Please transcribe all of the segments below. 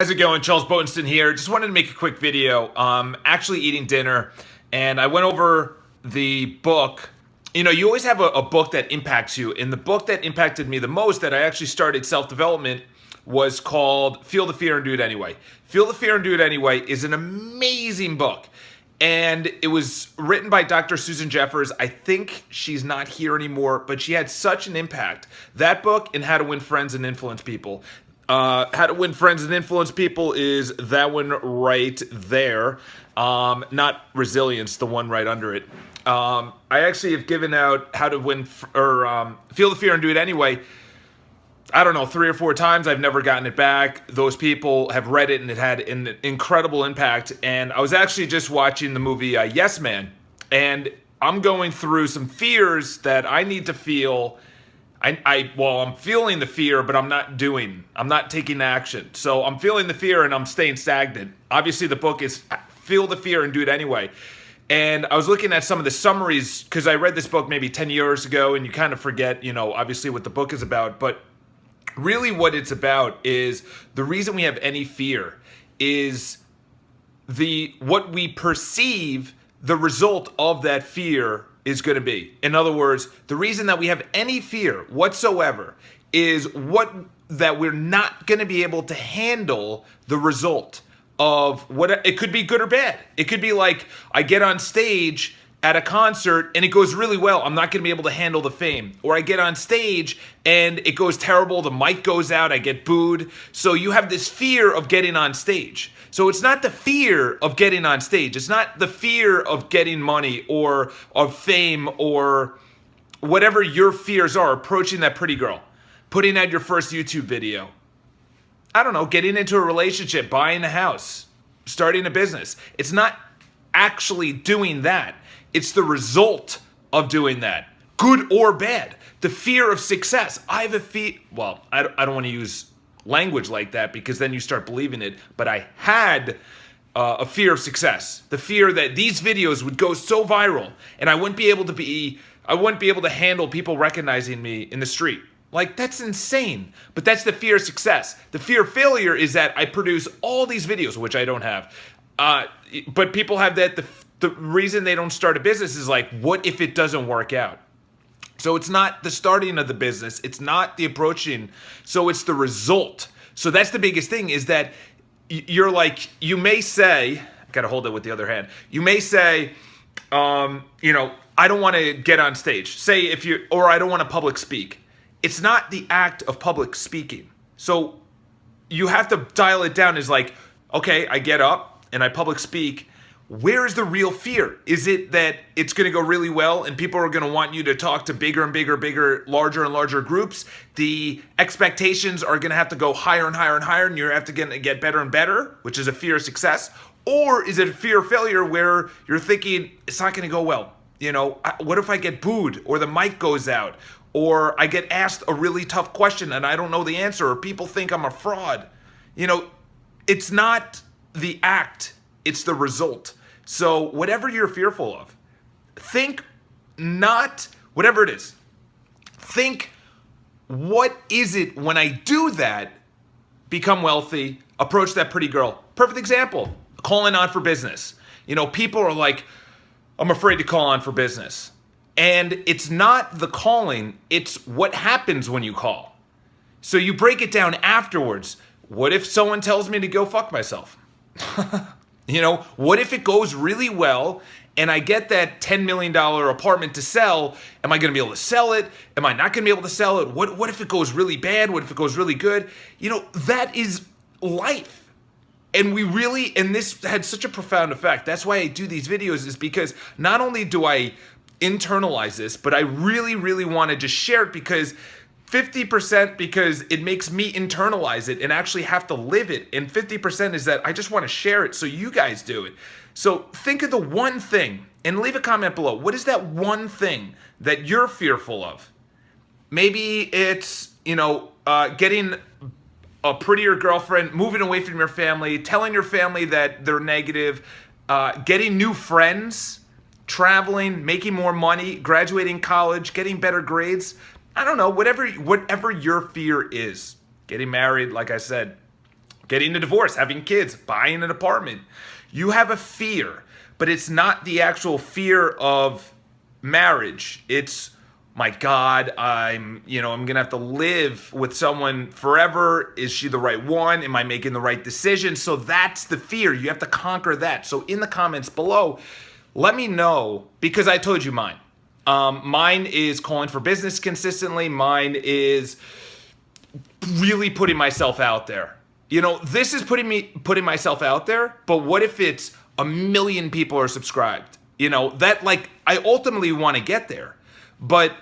How's it going? Charles Botenston here. Just wanted to make a quick video. Actually eating dinner, and I went over the book. You know, you always have a book that impacts you, and the book that impacted me the most that I actually started self-development was called Feel the Fear and Do It Anyway. Feel the Fear and Do It Anyway is an amazing book. And it was written by Dr. Susan Jeffers. I think she's not here anymore, but she had such an impact. That book and How to Win Friends and Influence People. How to Win Friends and Influence People is that one right there. Not Resilience, the one right under it. I actually have given out How to Win Feel the Fear and Do It Anyway. I don't know, 3 or 4 times. I've never gotten it back. Those people have read it and it had an incredible impact. And I was actually just watching the movie Yes Man. And I'm going through some fears that I need to feel. I'm feeling the fear, but I'm not taking action. So I'm feeling the fear and I'm staying stagnant. Obviously the book is Feel the Fear and Do It Anyway. And I was looking at some of the summaries because I read this book maybe 10 years ago and you kind of forget, obviously what the book is about. But really what it's about is the reason we have any fear is what we perceive the result of that fear is going to be. In other words, the reason that we have any fear whatsoever is that we're not going to be able to handle the result of what it could be, good or bad. It could be like I get on stage at a concert and it goes really well. I'm not going to be able to handle the fame. Or I get on stage and it goes terrible. The mic goes out. I get booed. So you have this fear of getting on stage. So it's not the fear of getting on stage. It's not the fear of getting money or of fame or whatever your fears are, approaching that pretty girl, putting out your first YouTube video. I don't know, getting into a relationship, buying a house, starting a business. It's not actually doing that. It's the result of doing that, good or bad. The fear of success. I have a fear. Well, I don't want to use language like that because then you start believing it. But I had a fear of success. The fear that these videos would go so viral and I wouldn't be able to handle people recognizing me in the street. Like, that's insane. But that's the fear of success. The fear of failure is that I produce all these videos, which I don't have. But people have that. The reason they don't start a business is like, what if it doesn't work out? So it's not the starting of the business. It's not the approaching. So it's the result. So that's the biggest thing is that you're like, you may say, I got to hold it with the other hand. You may say, I don't want to get on stage. Or I don't want to public speak. It's not the act of public speaking. So you have to dial it down as like, okay, I get up and I public speak. Where is the real fear? Is it that it's going to go really well and people are going to want you to talk to bigger and bigger, larger and larger groups? The expectations are going to have to go higher and higher and higher and you're have to get better and better, which is a fear of success? Or is it a fear of failure where you're thinking it's not going to go well? What if I get booed or the mic goes out or I get asked a really tough question and I don't know the answer or people think I'm a fraud? It's not the act, it's the result. So whatever you're fearful of, think not whatever it is. Think, what is it when I do that, become wealthy, approach that pretty girl? Perfect example, calling on for business. People are like, I'm afraid to call on for business. And it's not the calling, it's what happens when you call. So you break it down afterwards. What if someone tells me to go fuck myself? What if it goes really well and I get that $10 million apartment to sell? Am I going to be able to sell it? Am I not going to be able to sell it? What if it goes really bad? What if it goes really good? That is life. And this had such a profound effect. That's why I do these videos, is because not only do I internalize this, but I really, really want to just share it because 50% because it makes me internalize it and actually have to live it. And 50% is that I just want to share it so you guys do it. So think of the one thing and leave a comment below. What is that one thing that you're fearful of? Maybe it's, getting a prettier girlfriend, moving away from your family, telling your family that they're negative, getting new friends, traveling, making more money, graduating college, getting better grades. I don't know, whatever your fear is. Getting married, like I said, getting a divorce, having kids, buying an apartment. You have a fear, but it's not the actual fear of marriage. It's, my God, I'm going to have to live with someone forever. Is she the right one? Am I making the right decision? So that's the fear. You have to conquer that. So in the comments below, let me know, because I told you mine. Mine is calling for business consistently. Mine is really putting myself out there. This is putting myself out there, but what if it's 1 million people are subscribed? I ultimately want to get there, but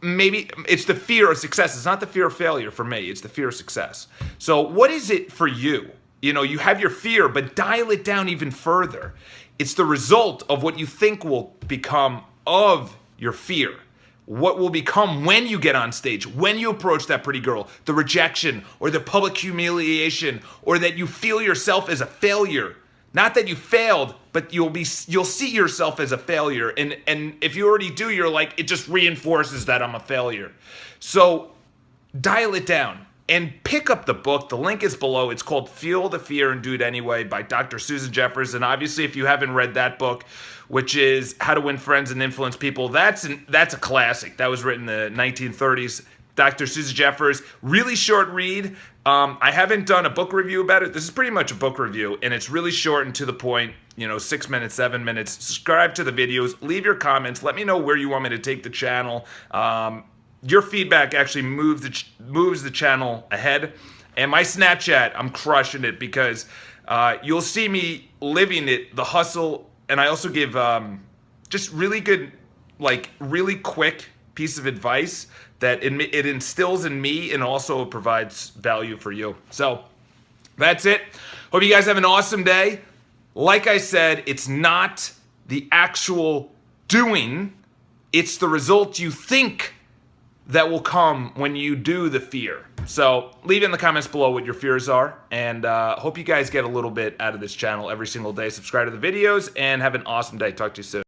maybe it's the fear of success. It's not the fear of failure for me. It's the fear of success. So what is it for you? You have your fear, but dial it down even further. It's the result of what you think will become of your fear. What will become when you get on stage, when you approach that pretty girl, the rejection or the public humiliation, or that you feel yourself as a failure. Not that you failed, but you'll see yourself as a failure. And if you already do, you're like, it just reinforces that I'm a failure. So dial it down and pick up the book. The link is below. It's called Feel the Fear and Do It Anyway by Dr. Susan Jeffers. And obviously, if you haven't read that book, which is How to Win Friends and Influence People, that's a classic. That was written in the 1930s. Dr. Susan Jeffers, really short read. I haven't done a book review about it. This is pretty much a book review, and it's really short and to the point, 6 minutes, 7 minutes. Subscribe to the videos, leave your comments, let me know where you want me to take the channel. Your feedback actually moves the channel ahead. And my Snapchat, I'm crushing it, because you'll see me living it, the hustle, and I also give just really good, really quick piece of advice that it instills in me and also provides value for you. So that's it. Hope you guys have an awesome day. Like I said, it's not the actual doing, it's the result you think that will come when you do the fear. So leave in the comments below what your fears are, and hope you guys get a little bit out of this channel every single day. Subscribe to the videos, and have an awesome day. Talk to you soon.